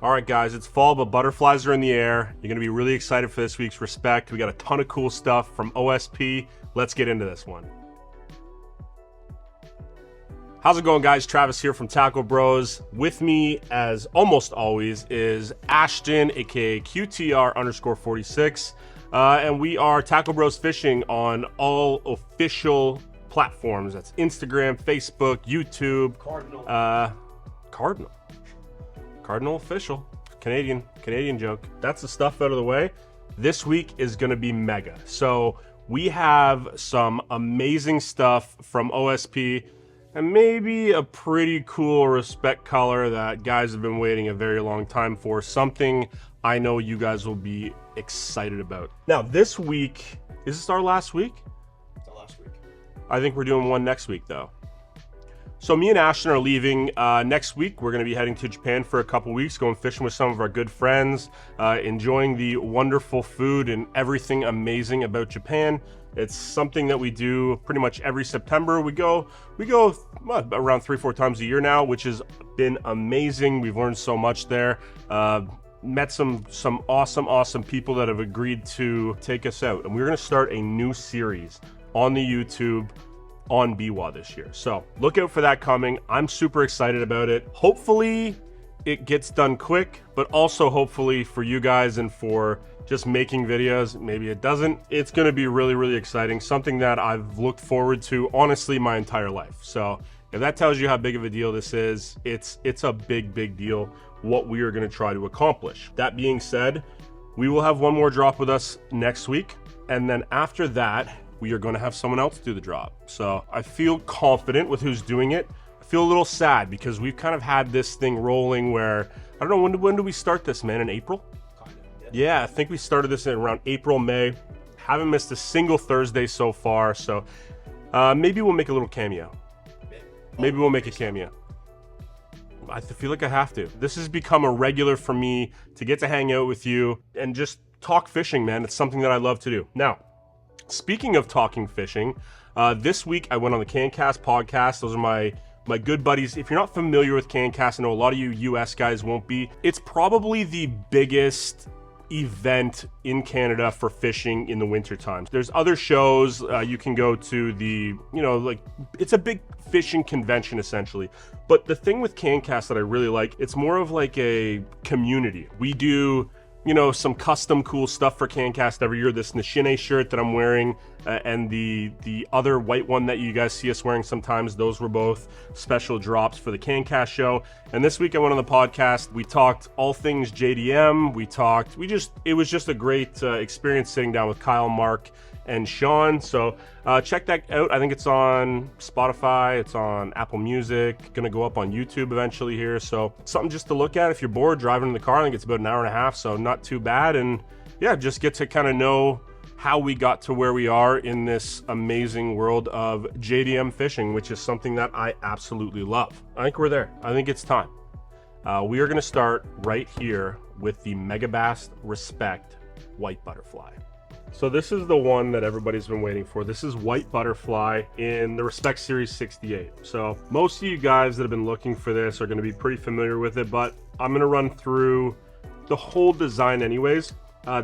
All right, guys, it's fall, but butterflies are in the air. You're gonna be really excited for this week's Respect. We got a ton of cool stuff from OSP. Let's get into this one. How's it going, guys? Travis here from Tackle Bros. With me, as almost always, is Ashton, aka QTR_46. And we are Tackle Bros Fishing on all official platforms. That's Instagram, Facebook, YouTube. Cardinal official. Canadian joke. That's the stuff out of the way. This week is going to be mega. So we have some amazing stuff from OSP and maybe a pretty cool Respect color that guys have been waiting a very long time for. Something I know you guys will be excited about. Now, this week, is this our last week? It's our last week. I think we're doing one next week, though. So me and Ashton are leaving next week. We're going to be heading to Japan for a couple weeks, going fishing with some of our good friends, enjoying the wonderful food and everything amazing about Japan. It's something that we do pretty much every September. We go well, around 3-4 times a year now, which has been amazing. We've learned so much there. Met some awesome people that have agreed to take us out, and we're going to start a new series on the YouTube on BWA this year. So look out for that coming. I'm super excited about it. Hopefully it gets done quick, but also hopefully for you guys and for just making videos, maybe it doesn't. It's going to be really exciting. Something that I've looked forward to honestly my entire life. So if that tells you how big of a deal this is, it's a big deal what we are going to try to accomplish. That being said, we will have one more drop with us next week, and then after that we are going to have someone else do the drop. So I feel confident with who's doing it. I feel a little sad because we've kind of had this thing rolling where, I don't know, when do we start this, man? In April? Kind of, Yeah, I think we started this in around April, May. Haven't missed a single Thursday so far. So maybe we'll make a little cameo. Maybe we'll make a cameo. I feel like I have to. This has become a regular for me to get to hang out with you and just talk fishing, man. It's something that I love to do. Now, speaking of talking fishing, this week I went on the CanCast podcast. Those are my good buddies. If you're not familiar with CanCast, I know a lot of you US guys won't be. It's probably the biggest event in Canada for fishing in the winter times. There's other shows. You can go to the, it's a big fishing convention essentially. But the thing with CanCast that I really like, it's more of like a community. We do some custom cool stuff for CanCast every year. This Nishine shirt that I'm wearing and the other white one that you guys see us wearing sometimes, those were both special drops for the CanCast show. And this week I went on the podcast. We talked all things JDM. It was just a great experience sitting down with Kyle, Mark, and Sean. So check that out. I think it's on Spotify, it's on Apple Music, gonna go up on YouTube eventually here. So something just to look at if you're bored driving in the car. I think it's about an hour and a half, so not too bad. And yeah, just get to kind of know how we got to where we are in this amazing world of JDM fishing, which is something that I absolutely love. I think we're there. I think it's time. We are gonna start right here with the Megabass Respect White Butterfly. So this is the one that everybody's been waiting for. This is White Butterfly in the Respect Series 68. So most of you guys that have been looking for this are going to be pretty familiar with it, but I'm going to run through the whole design anyways.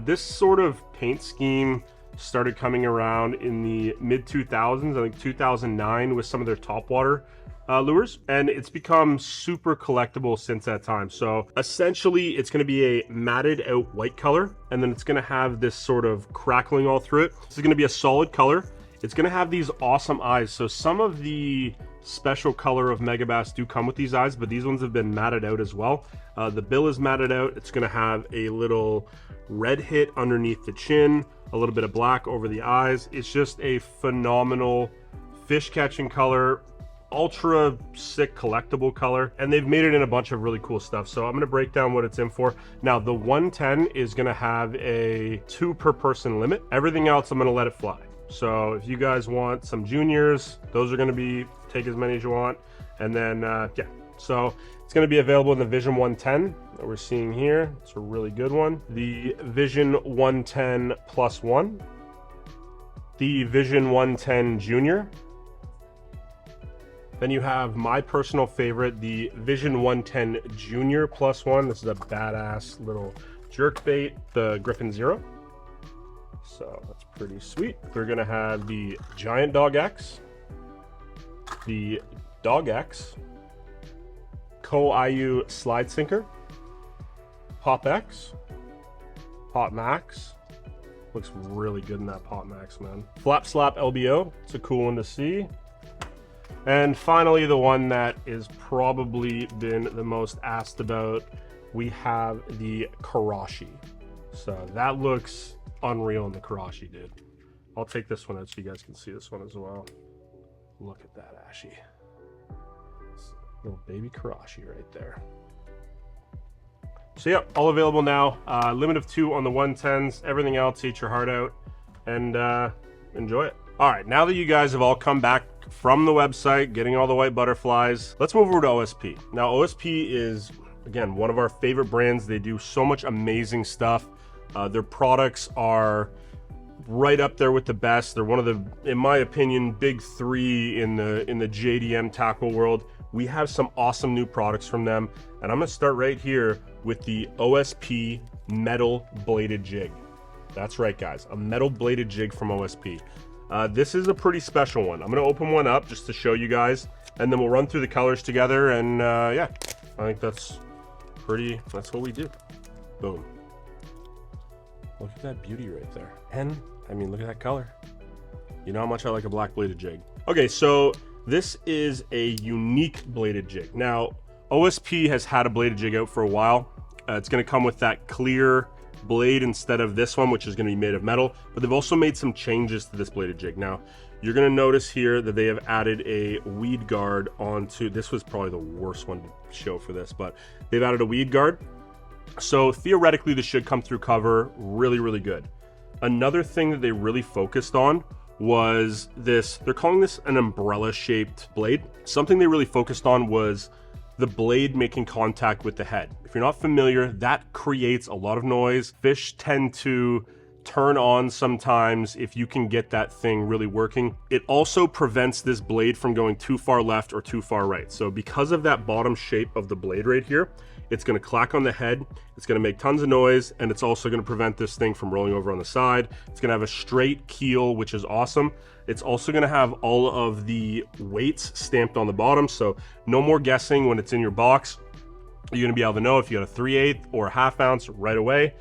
This sort of paint scheme started coming around in the mid-2000s, I think 2009, with some of their topwater lures, and it's become super collectible since that time. So essentially it's going to be a matted out white color, and then it's going to have this sort of crackling all through it. This is going to be a solid color. It's going to have these awesome eyes. So some of the special color of Megabass do come with these eyes, but these ones have been matted out as well. The bill is matted out. It's going to have a little red hit underneath the chin, a little bit of black over the eyes. It's just a phenomenal fish catching color, ultra sick collectible color, and they've made it in a bunch of really cool stuff. So I'm going to break down what it's in for. Now the 110 is going to have a 2 per person limit. Everything else I'm going to let it fly. So if you guys want some juniors, those are going to be, take as many as you want. And then yeah, so it's going to be available in the Vision 110 that we're seeing here. It's a really good one. The Vision 110 Plus 1, the Vision 110 Junior, Then you have my personal favorite, the Vision 110 Junior +1. This is a badass little jerk bait, the Griffin Zero. So that's pretty sweet. They're gonna have the Giant Dog X, the Dog X, Co-IU Slide Sinker, Pop X, Pop Max. Looks really good in that Pop Max, man. Flap Slap LBO, it's a cool one to see. And finally, the one that is probably been the most asked about, we have the Karashi. So that looks unreal in the Karashi, dude. I'll take this one out so you guys can see this one as well. Look at that, Ashy. Little baby Karashi right there. So yeah, all available now. Limit of 2 on the 110s. Everything else, eat your heart out and enjoy it. All right, now that you guys have all come back from the website, getting all the white butterflies, let's move over to OSP. Now, OSP is, again, one of our favorite brands. They do so much amazing stuff. Their products are right up there with the best. They're one of the, in my opinion, big 3 in the JDM tackle world. We have some awesome new products from them, and I'm gonna start right here with the OSP metal bladed jig. That's right, guys, a metal bladed jig from OSP. This is a pretty special one. I'm gonna open one up just to show you guys, and then we'll run through the colors together, and yeah, I think that's what we do. Boom. Look at that beauty right there. And, I mean, look at that color. You know how much I like a black bladed jig. Okay, so this is a unique bladed jig. Now, OSP has had a bladed jig out for a while. It's gonna come with that clear blade instead of this one, which is gonna be made of metal, but they've also made some changes to this bladed jig. Now, you're gonna notice here that they have added a weed guard onto, this was probably the worst one to show for this, but they've added a weed guard. So theoretically, this should come through cover really, really good. Another thing that they really focused on was this, they're calling this an umbrella shaped blade. Something they really focused on was the blade making contact with the head. If you're not familiar, that creates a lot of noise. Fish tend to turn on sometimes if you can get that thing really working. It also prevents this blade from going too far left or too far right. So because of that bottom shape of the blade right here, it's gonna clack on the head, it's gonna make tons of noise, and it's also gonna prevent this thing from rolling over on the side. It's gonna have a straight keel, which is awesome. It's also gonna have all of the weights stamped on the bottom, so no more guessing when it's in your box. You're gonna be able to know if you got a 3/8 or a 1/2 ounce right away.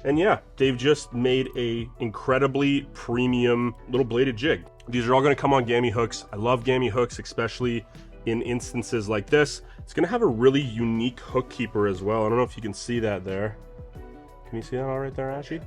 And yeah, they've just made a incredibly premium little bladed jig. These are all gonna come on gammy hooks. I love gammy hooks, especially in instances like this. It's gonna have a really unique hook keeper as well. I don't know if you can see that there. Can you see that all right there, Ashy?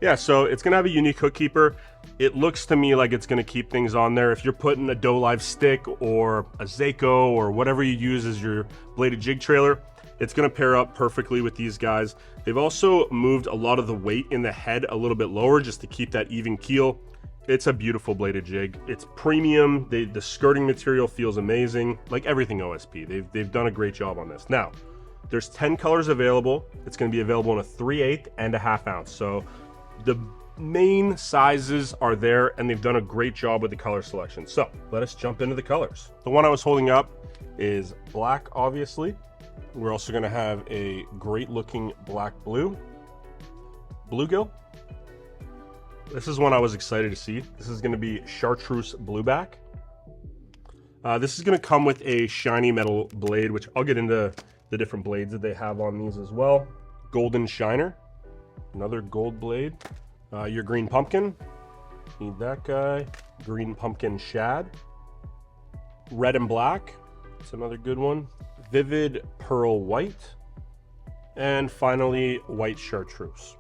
Yeah, so it's gonna have a unique hook keeper. It looks to me like it's gonna keep things on there. If you're putting a Dolive stick or a Zako or whatever you use as your bladed jig trailer, it's gonna pair up perfectly with these guys. They've also moved a lot of the weight in the head a little bit lower just to keep that even keel. It's a beautiful bladed jig. It's premium. The skirting material feels amazing. Like everything OSP, they've done a great job on this. Now, there's 10 colors available. It's gonna be available in a 3/8 and a 1/2 ounce. So the main sizes are there, and they've done a great job with the color selection. So let us jump into the colors. The one I was holding up is black, obviously. We're also gonna have a great looking black blue, bluegill. This is one I was excited to see. This is gonna be chartreuse blueback. This is gonna come with a shiny metal blade, which I'll get into the different blades that they have on these as well. Golden shiner, another gold blade. Your green pumpkin, need that guy. Green pumpkin shad. Red and black, it's another good one. Vivid pearl white. And finally, white chartreuse.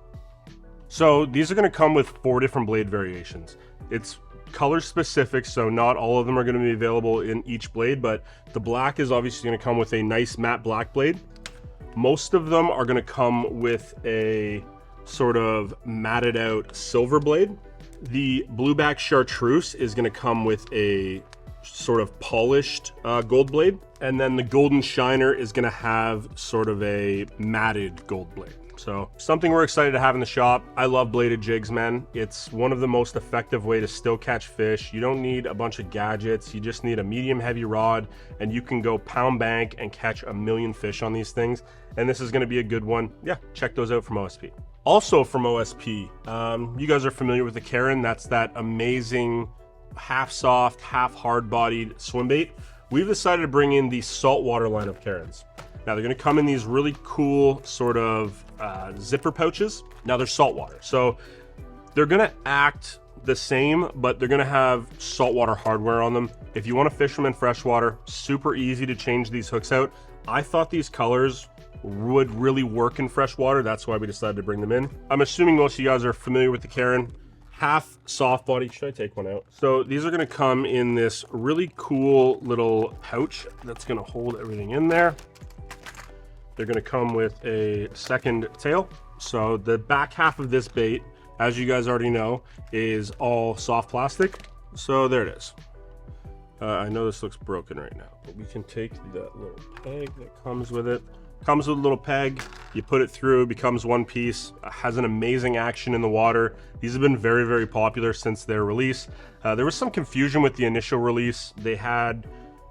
So these are gonna come with 4 different blade variations. It's color specific, so not all of them are gonna be available in each blade, but the black is obviously gonna come with a nice matte black blade. Most of them are gonna come with a sort of matted out silver blade. The blueback chartreuse is gonna come with a sort of polished gold blade. And then the golden shiner is gonna have sort of a matted gold blade. So something we're excited to have in the shop. I love bladed jigs, man. It's one of the most effective way to still catch fish. You don't need a bunch of gadgets. You just need a medium heavy rod and you can go pound bank and catch a million fish on these things. And this is gonna be a good one. Yeah, check those out from OSP. Also from OSP, you guys are familiar with the Karen. That's that amazing half soft, half hard bodied swim bait. We've decided to bring in the saltwater line of Karens. Now they're gonna come in these really cool sort of zipper pouches. Now they're saltwater, so they're gonna act the same, but they're gonna have saltwater hardware on them. If you wanna fish them in freshwater, super easy to change these hooks out. I thought these colors would really work in freshwater. That's why we decided to bring them in. I'm assuming most of you guys are familiar with the Karen. Half soft body. Should I take one out? So these are gonna come in this really cool little pouch that's gonna hold everything in there. They're gonna come with a second tail. So the back half of this bait, as you guys already know, is all soft plastic. So there it is. I know this looks broken right now, but we can take that little peg that comes with it. Comes with a little peg, you put it through, becomes one piece, has an amazing action in the water. These have been very, very popular since their release. There was some confusion with the initial release. They had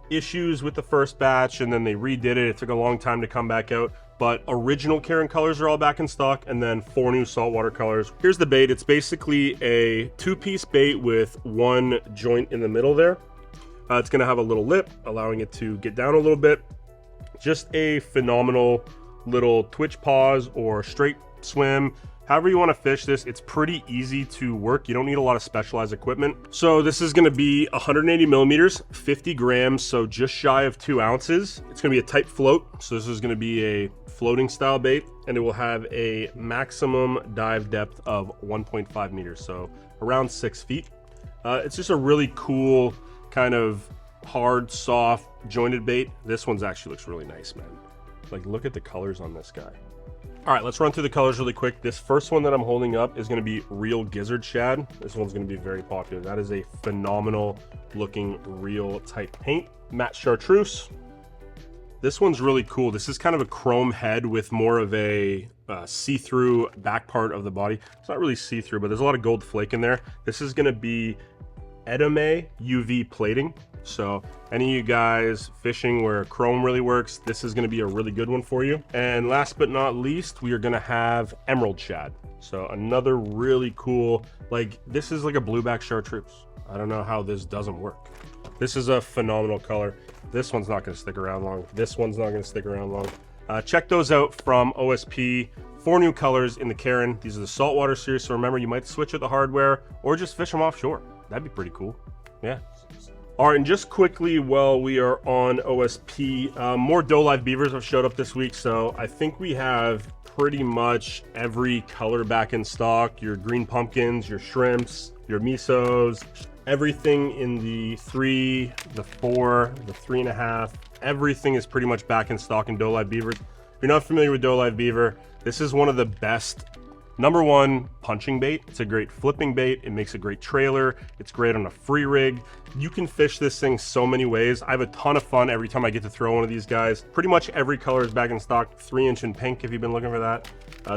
issues with the first batch and then they redid it. It took a long time to come back out, but original Karen colors are all back in stock and then 4 new saltwater colors. Here's the bait. It's basically a 2-piece bait with one joint in the middle there. It's gonna have a little lip, allowing it to get down a little bit. Just a phenomenal little twitch pause or straight swim. However you want to fish this, it's pretty easy to work. You don't need a lot of specialized equipment. So this is going to be 180 millimeters, 50 grams, so just shy of 2 ounces. It's going to be a tight float. So this is going to be a floating style bait and it will have a maximum dive depth of 1.5 meters. So around 6 feet. It's just a really cool kind of hard, soft, jointed bait. This one's actually looks really nice, man. Like, look at the colors on this guy. All right, let's run through the colors really quick. This first one that I'm holding up is gonna be real gizzard shad. This one's gonna be very popular. That is a phenomenal looking real type paint. Matte chartreuse. This one's really cool. This is kind of a chrome head with more of a see-through back part of the body. It's not really see-through, but there's a lot of gold flake in there. This is gonna be Edame UV plating. So any of you guys fishing where chrome really works, this is going to be a really good one for you. And last but not least, we are going to have emerald shad. So another really cool, like this is like a blueback chartreuse. I don't know how this doesn't work. This is a phenomenal color. This one's not going to stick around long. This one's not going to stick around long. Check those out from OSP. 4 new colors in the Karen. These are the saltwater series. So remember, you might switch with the hardware or just fish them offshore. That'd be pretty cool. Yeah. All right, and just quickly while we are on OSP, more Dolive beavers have showed up this week, so I think we have pretty much every color back in stock. Your green pumpkins, your shrimps, your misos, everything in the 3, the 4, the 3.5, everything is pretty much back in stock in Dolive beavers. If you're not familiar with Dolive beaver, this is one of the best #1 punching bait. It's a great flipping bait. It makes a great trailer. It's great on a free rig. You can fish this thing so many ways. I have a ton of fun every time I get to throw one of these guys. Pretty much every color is back in stock. 3-inch in pink if you've been looking for that.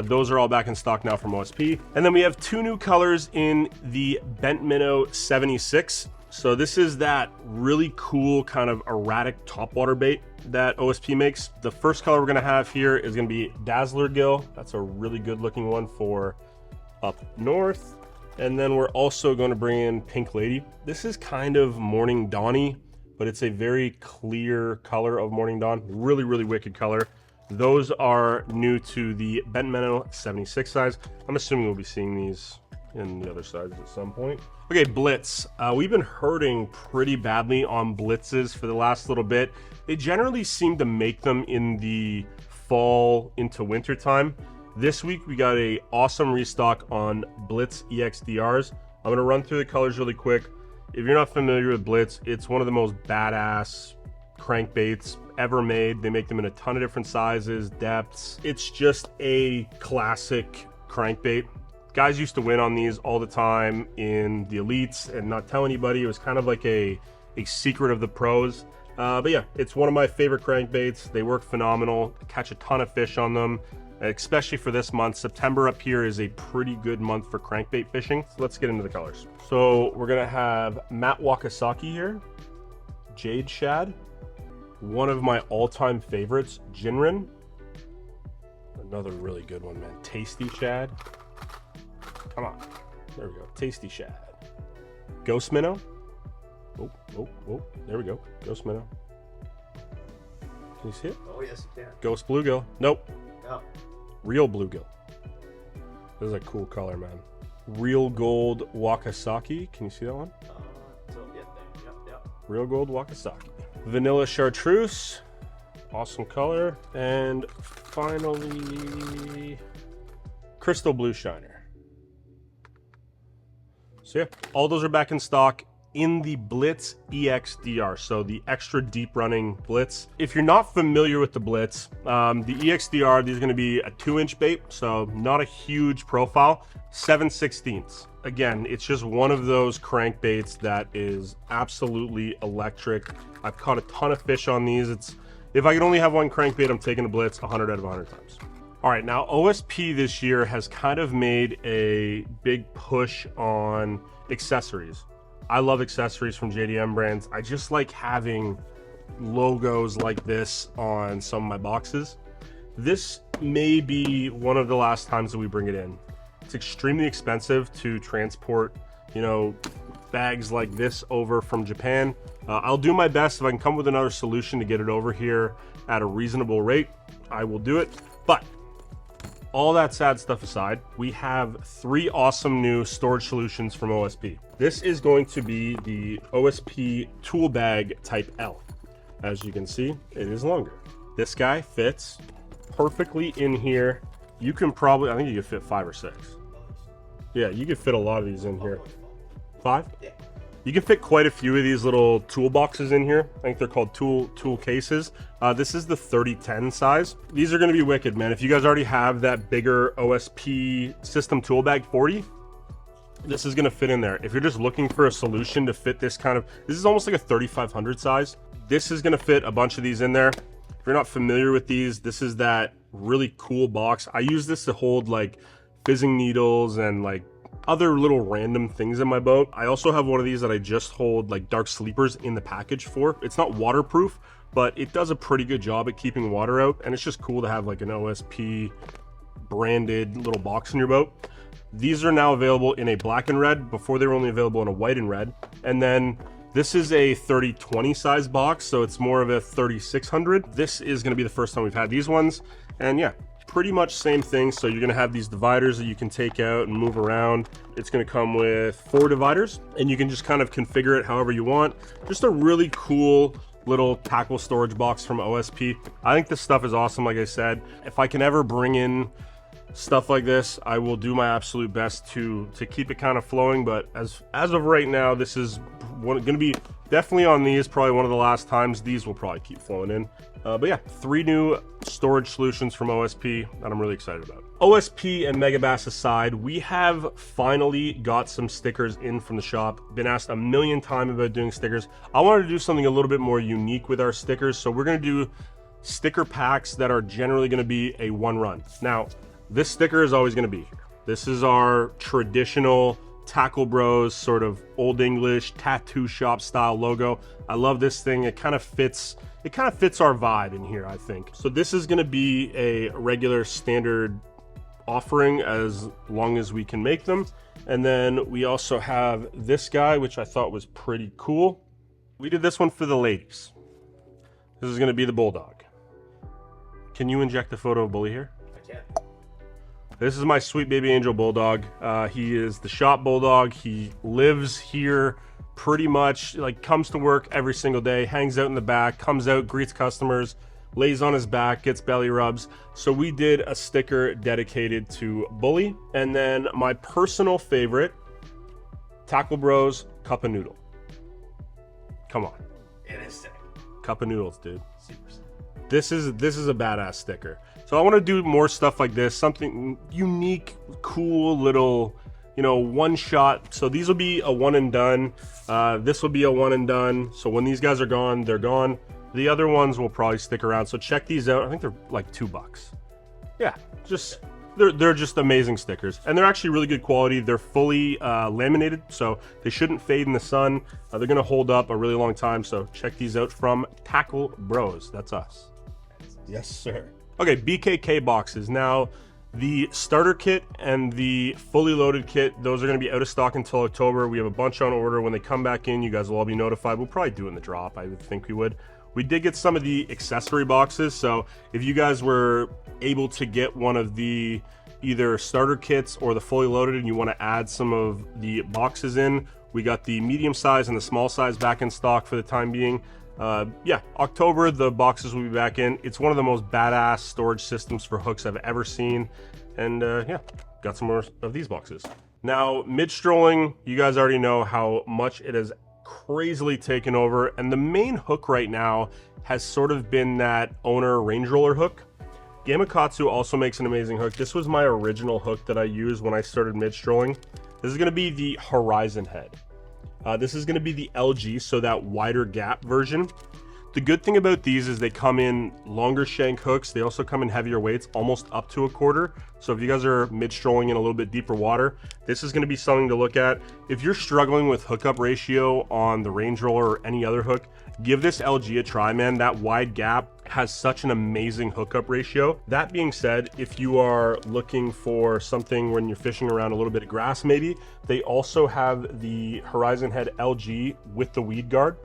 Those are all back in stock now from OSP. And then we have 2 new colors in the Bent Minnow 76. So this is that really cool kind of erratic topwater bait that OSP makes. The first color we're gonna have here is gonna be Dazzler Gill. That's a really good looking one for up north. And then we're also gonna bring in Pink Lady. This is kind of Morning Dawny, but it's a very clear color of Morning Dawn. Really, really wicked color. Those are new to the Bent Minnow 76 size. I'm assuming we'll be seeing these in the other sizes at some point. Okay, Blitz. We've been hurting pretty badly on Blitzes for the last little bit. They generally seem to make them in the fall into winter time. This week we got a awesome restock on Blitz EXDRs. I'm gonna run through the colors really quick. If you're not familiar with Blitz, it's one of the most badass crankbaits ever made. They make them in a ton of different sizes, depths. It's just a classic crankbait. Guys used to win on these all the time in the elites and not tell anybody. It was kind of like a secret of the pros. But yeah, it's one of my favorite crankbaits. They work phenomenal. Catch a ton of fish on them. especially for this month. September up here is a pretty good month for crankbait fishing. So let's get into the colors. So we're gonna have Matte Wakasaki here, Jade Shad, one of my all-time favorites, Jinrin, another really good one, man, Tasty Shad. Come on, there we go, Tasty Shad. Ghost Minnow. Oh, there we go, Ghost Minnow. Can you see it? Oh, yes, you can. Ghost Bluegill. Nope. No. Real Bluegill. This is a cool color, man. Real Gold Wakasaki. Can you see that one? Yep. Real Gold Wakasaki. Vanilla Chartreuse. Awesome color. And finally, Crystal Blue Shiner. So yeah, all those are back in stock in the Blitz EXDR, so the extra deep running Blitz. If you're not familiar with the Blitz, the EXDR, these are gonna be a 2-inch bait, so not a huge profile, 7/16. Again, it's just one of those crankbaits that is absolutely electric. I've caught a ton of fish on these. If I could only have one crankbait, I'm taking a Blitz 100 out of 100 times. All right, now OSP this year has kind of made a big push on accessories. I love accessories from JDM brands. I just like having logos like this on some of my boxes. This may be one of the last times that we bring it in. It's extremely expensive to transport, you know, bags like this over from Japan. I'll do my best. If I can come with another solution to get it over here at a reasonable rate, I will do it. But all that sad stuff aside, we have 3 awesome new storage solutions from OSP. This is going to be the OSP Tool Bag Type L. As you can see, it is longer. This guy fits perfectly in here. You can probably, I think you could fit 5 or 6. Yeah, you could fit a lot of these in here. 5? Yeah. You can fit quite a few of these little toolboxes in here. I think they're called tool cases. This is the 3010 size. These are gonna be wicked, man. If you guys already have that bigger OSP system tool bag 40, this is gonna fit in there. If you're just looking for a solution to fit this kind of, this is almost like a 3500 size. This is gonna fit a bunch of these in there. If you're not familiar with these, this is that really cool box. I use this to hold like fizzing needles and like other little random things in my boat. I also have one of these that I just hold like dark sleepers in the package for. It's not waterproof, but it does a pretty good job at keeping water out, and it's just cool to have like an OSP branded little box in your boat. These are now available in a black and red. Before they were only available in a white and red. And then this is a 3020 size box, so it's more of a 3600. This is gonna be the first time we've had these ones, and yeah, pretty much same thing. So you're gonna have these dividers that you can take out and move around. It's gonna come with 4 dividers, and you can just kind of configure it however you want. Just a really cool little tackle storage box from OSP. I think this stuff is awesome. Like I said, if I can ever bring in stuff like this, I will do my absolute best to keep it kind of flowing. But as of right now, this is gonna be definitely on these, probably one of the last times. These will probably keep flowing in. But yeah, 3 new storage solutions from OSP that I'm really excited about. OSP and Megabass aside, we have finally got some stickers in from the shop. Been asked a million times about doing stickers. I wanted to do something a little bit more unique with our stickers, so we're gonna do sticker packs that are generally gonna be a 1 run. Now, this sticker is always gonna be here. This is our traditional Tackle Bros sort of old English tattoo shop style logo. I love this thing. It kind of fits our vibe in here, I think. So this is gonna be a regular standard offering as long as we can make them. And then we also have this guy, which I thought was pretty cool. We did this one for the ladies. This is gonna be the Bulldog. Can you inject a photo of Bully here? I can. This is my sweet baby angel Bulldog. He is the shop Bulldog. He lives here pretty much, like comes to work every single day, hangs out in the back, comes out, greets customers, lays on his back, gets belly rubs. So we did a sticker dedicated to Bully. And then my personal favorite, Tackle Bros Cup of Noodle. Come on. It is sick. Cup of Noodles, dude. Super sick. This is a badass sticker. So I want to do more stuff like this, something unique, cool little, you know, one shot. So these will be a one and done. This will be a one and done. So when these guys are gone, they're gone. The other ones will probably stick around. So check these out. I think they're like $2. Yeah, just they're just amazing stickers, and they're actually really good quality. They're fully laminated, so they shouldn't fade in the sun. They're gonna hold up a really long time, so check these out from Tackle Bros. That's us. Yes, sir. Okay, BKK boxes. Now, the starter kit and the fully loaded kit, those are gonna be out of stock until October. We have a bunch on order. When they come back in, you guys will all be notified. We'll probably do it in the drop, I would think we would. We did get some of the accessory boxes, so if you guys were able to get one of the either starter kits or the fully loaded and you want to add some of the boxes in, we got the medium size and the small size back in stock for the time being. Yeah, October, the boxes will be back in. It's one of the most badass storage systems for hooks I've ever seen. And yeah, got some more of these boxes. Now, mid-strolling, you guys already know how much it has crazily taken over, and the main hook right now has sort of been that owner range roller hook. Gamakatsu also makes an amazing hook. This was my original hook that I used when I started mid-strolling. This is going to be the Horizon head. This is going to be the LG, so that wider gap version. The good thing about these is they come in longer shank hooks. They also come in heavier weights, almost up to a quarter. So if you guys are mid-strolling in a little bit deeper water, this is gonna be something to look at. If you're struggling with hookup ratio on the range roller or any other hook, give this LG a try, man. That wide gap has such an amazing hookup ratio. That being said, if you are looking for something when you're fishing around a little bit of grass maybe, they also have the Horizon Head LG with the weed guard.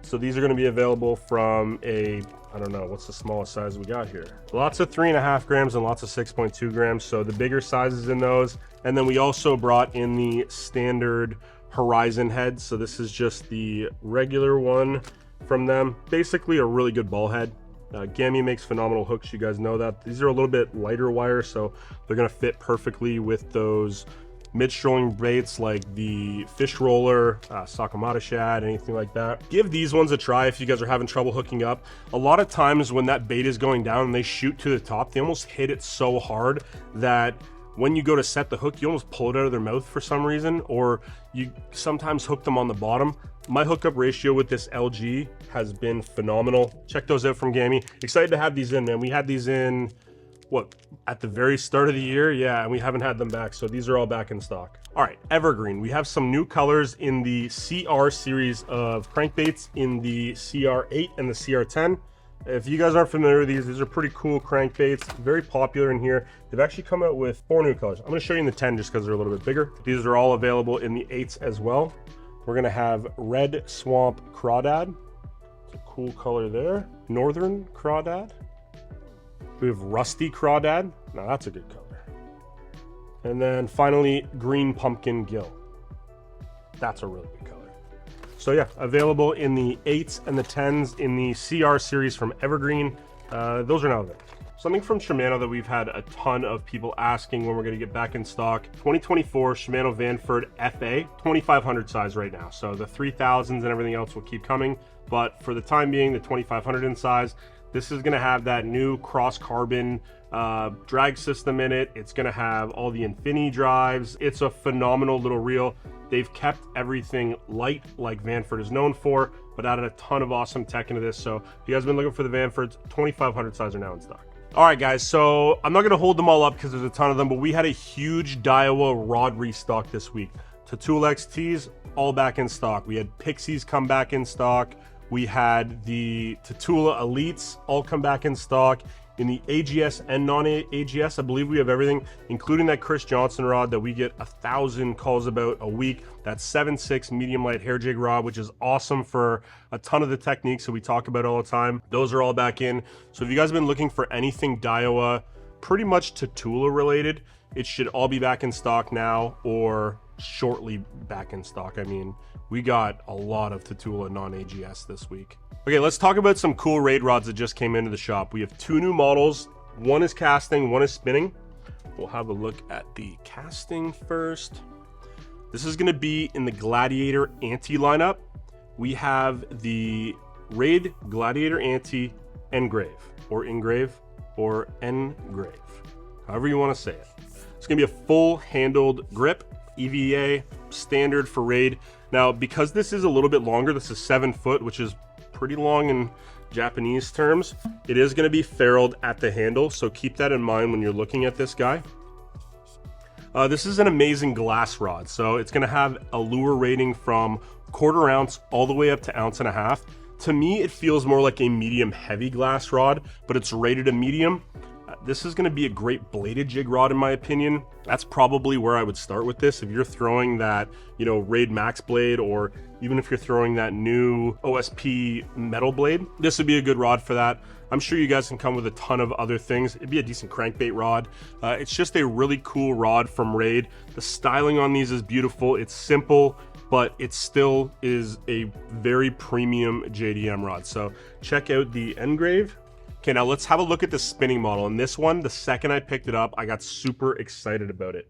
So these are going to be available from a, I don't know, what's the smallest size we got here? Lots of 3.5 grams and lots of 6.2 grams. So the bigger sizes in those. And then we also brought in the standard Horizon head. So this is just the regular one from them. Basically a really good ball head. Gammy makes phenomenal hooks. You guys know that. These are a little bit lighter wire, so they're going to fit perfectly with those mid-strolling baits like the fish roller, Sakamata shad, anything like that. Give these ones a try if you guys are having trouble hooking up. A lot of times when that bait is going down and they shoot to the top, they almost hit it so hard that when you go to set the hook, you almost pull it out of their mouth for some reason, or you sometimes hook them on the bottom. My hookup ratio with this LG has been phenomenal. Check those out from Gammy. Excited to have these in, man. We had these in, what, at the very start of the year? Yeah, and we haven't had them back, so these are all back in stock. All right, Evergreen. We have some new colors in the CR series of crankbaits in the CR8 and the CR10. If you guys aren't familiar with these are pretty cool crankbaits, very popular in here. They've actually come out with 4 new colors. I'm gonna show you in the 10 just because they're a little bit bigger. These are all available in the 8s as well. We're gonna have Red Swamp Crawdad. It's a cool color there. Northern Crawdad. We have Rusty Crawdad. Now that's a good color. And then finally, Green Pumpkin Gill. That's a really good color. So yeah, available in the 8s and the 10s in the CR series from Evergreen. Those are now available. Something from Shimano that we've had a ton of people asking when we're going to get back in stock. 2024 Shimano Vanford FA, 2500 size right now. So the 3000s and everything else will keep coming. But for the time being, the 2500 in size, this is going to have that new cross carbon drag system in it. It's going to have all the Infinity drives. It's a phenomenal little reel. They've kept everything light like Vanford is known for, but added a ton of awesome tech into this. So if you guys have been looking for the Vanfords, 2500 size are now in stock. All right, guys, so I'm not going to hold them all up because there's a ton of them, but we had a huge Daiwa rod restock this week. Tatula XTs, all back in stock. We had Pixies come back in stock. We had the Tatula Elites all come back in stock. In the AGS and non-AGS, I believe we have everything, including that Chris Johnson rod that we get 1,000 calls about a week. That 7.6 medium light hair jig rod, which is awesome for a ton of the techniques that we talk about all the time. Those are all back in. So if you guys have been looking for anything Daiwa, pretty much Tatula related, it should all be back in stock now or shortly back in stock. I mean, we got a lot of Tatula non-AGS this week. Okay, let's talk about some cool raid rods that just came into the shop. We have 2 new models. One is casting, one is spinning. We'll have a look at the casting first. This is gonna be in the Gladiator Anti lineup. We have the Raid Gladiator Anti Engrave, or Engrave, or Engrave, however you wanna say it. It's gonna be a full handled grip, EVA, standard for Raid. Now, because this is a little bit longer, this is 7 foot, which is pretty long and Japanese terms, it is going to be ferruled at the handle, so keep that in mind when you're looking at this guy. This is an amazing glass rod, so it's going to have a lure rating from 1/4 ounce all the way up to 1.5 ounces. To me, it feels more like a medium heavy glass rod, but it's rated a medium. This is going to be a great bladed jig rod in my opinion. That's probably where I would start with this. If you're throwing that, you know, Raid Max blade, or even if you're throwing that new OSP metal blade, this would be a good rod for that. I'm sure you guys can come with a ton of other things. It'd be a decent crankbait rod. It's just a really cool rod from Raid. The styling on these is beautiful. It's simple, but it still is a very premium JDM rod. So check out the engrave. Okay, now let's have a look at the spinning model. And this one, the second I picked it up, I got super excited about it.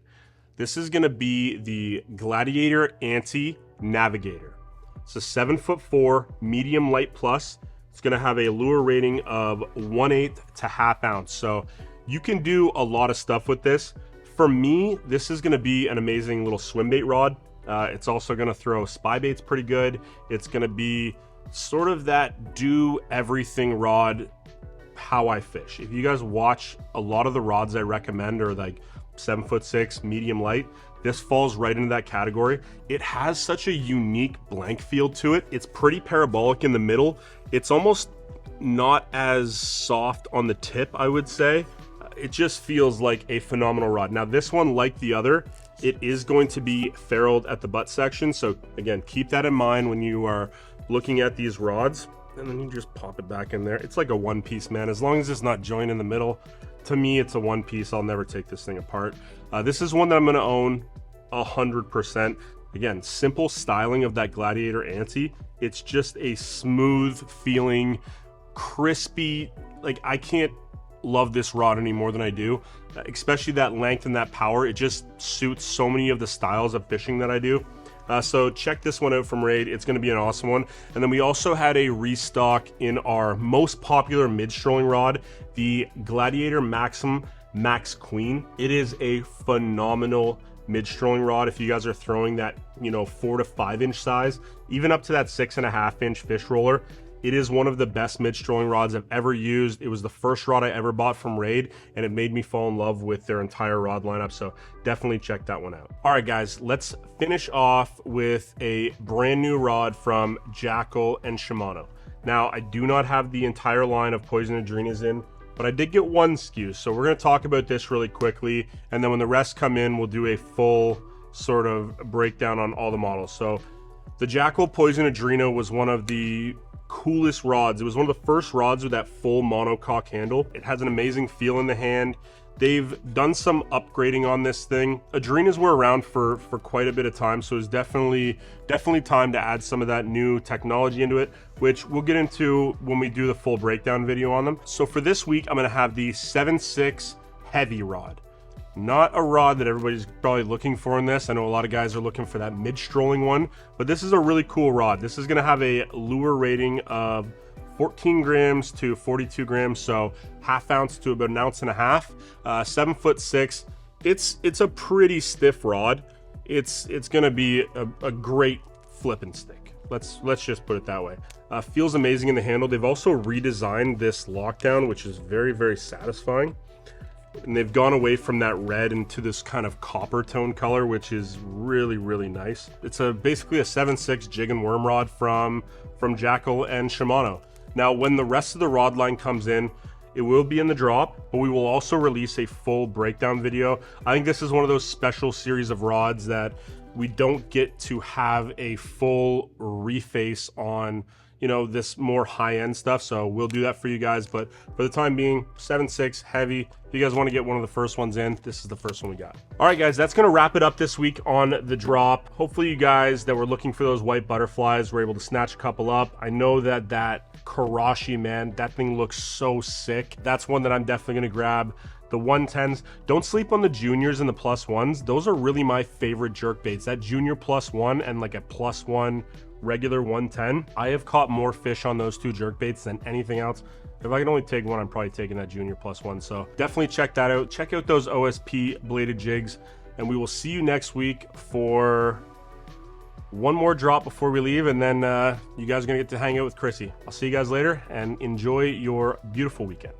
This is gonna be the Gladiator Anti-Navigator. It's a 7'4", medium light plus. It's gonna have a lure rating of 1/8 to 1/2 ounce. So you can do a lot of stuff with this. For me, this is gonna be an amazing little swim bait rod. It's also gonna throw spy baits pretty good. It's gonna be sort of that do everything rod how I fish. If you guys watch a lot of the rods I recommend are like 7'6", medium light, this falls right into that category. It has such a unique blank feel to it. It's pretty parabolic in the middle. It's almost not as soft on the tip, I would say. It just feels like a phenomenal rod. Now this one, like the other, it is going to be ferruled at the butt section. So again, keep that in mind when you are looking at these rods. And then you just pop it back in there. It's like a one piece, man. As long as it's not joined in the middle, to me, it's a one piece. I'll never take this thing apart. This is one that I'm gonna own 100%. Again, simple styling of that Gladiator Anti. It's just a smooth feeling, crispy, like I can't love this rod any more than I do, especially that length and that power. It just suits so many of the styles of fishing that I do. So check this one out from Raid. It's going to be an awesome one. And then we also had a restock in our most popular mid-strolling rod, the Gladiator Maxim Max Queen. It is a phenomenal mid-strolling rod. If you guys are throwing that, you know, 4 to 5 inch size, even up to that 6.5 inch fish roller, it is one of the best mid-strolling rods I've ever used. It was the first rod I ever bought from Raid, and it made me fall in love with their entire rod lineup, so definitely check that one out. All right, guys, let's finish off with a brand new rod from Jackal and Shimano. Now, I do not have the entire line of Poison Adrenas in, but I did get one SKU, so we're gonna talk about this really quickly, and then when the rest come in, we'll do a full sort of breakdown on all the models. So the Jackal Poison Adrena was one of the coolest rods. It was one of the first rods with that full monocoque handle. It has an amazing feel in the hand. They've done some upgrading on this thing. Adrenas were around for quite a bit of time, so it's definitely time to add some of that new technology into it, which we'll get into when we do the full breakdown video on them. So for this week, I'm gonna have the 7.6 heavy rod. Not a rod that everybody's probably looking for in this. I know a lot of guys are looking for that mid-strolling one, but this is a really cool rod. This is gonna have a lure rating of 14 grams to 42 grams, so 1/2 ounce to about 1.5 ounces, 7'6". It's a pretty stiff rod. It's gonna be a great flipping stick. Let's just put it that way. Feels amazing in the handle. They've also redesigned this lockdown, which is very, very satisfying. And they've gone away from that red into this kind of copper tone color, which is really, really nice. It's basically a 7.6 jig and worm rod from Jackal and Shimano. Now, when the rest of the rod line comes in, it will be in the drop, but we will also release a full breakdown video. I think this is one of those special series of rods that we don't get to have a full reface on, you know, this more high-end stuff, so we'll do that for you guys. But for the time being, 7.6 heavy. If you guys want to get one of the first ones in, this is the first one we got. All right, guys, that's going to wrap it up this week on the drop. Hopefully you guys that were looking for those white butterflies were able to snatch a couple up. I know that Karashi, man, that thing looks so sick. That's one that I'm definitely going to grab. The 110s, don't sleep on the juniors and the +1s. Those are really my favorite jerk baits. That junior +1 and like a +1 regular 110. I have caught more fish on those two jerk baits than anything else. If I can only take one, I'm probably taking that junior +1. So definitely check that out. Check out those OSP bladed jigs, and we will see you next week for One more drop before we leave, and then you guys are going to get to hang out with Chrissy. I'll see you guys later, and enjoy your beautiful weekend.